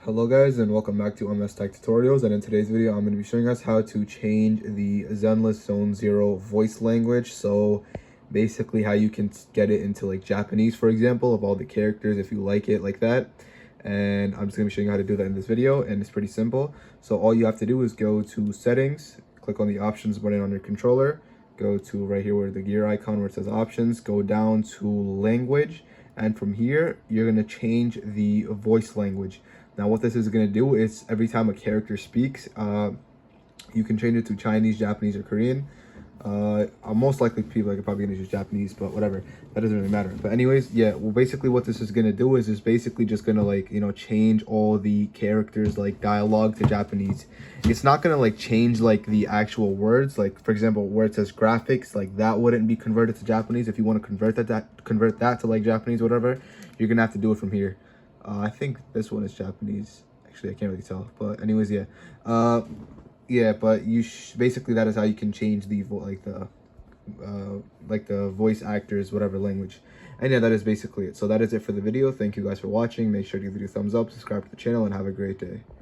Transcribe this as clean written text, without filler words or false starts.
Hello guys, and welcome back to MS Tech Tutorials. And in today's video I'm going to be showing us how to change the Zenless Zone 0 voice language. So basically how you can get it into like Japanese, for example, of all the characters if you like it like that. And I'm just going to be showing you how to do that in this video, and it's pretty simple. So all you have to do is go to settings, click on the options button on your controller, go to right here where the gear icon where it says options, go down to language, and from here you're going to change the voice language. Now what this is going to do is every time a character speaks, you can change it to Chinese, Japanese, or Korean. Most likely people are probably going to use Japanese, but whatever, that doesn't really matter. But anyways, yeah, well basically what this is going to do is basically just going to like, you know, change all the characters like dialogue to Japanese. It's not going to like change like the actual words, like for example where it says graphics, like that wouldn't be converted to Japanese. If you want to convert that to like Japanese, whatever, you're gonna have to do it from here. I think this one is Japanese. Actually, I can't really tell. But anyways, yeah. Yeah, but basically that is how you can change the the voice actors, whatever language. And yeah, that is basically it. So that is it for the video. Thank you guys for watching. Make sure to give the video a thumbs up, subscribe to the channel, and have a great day.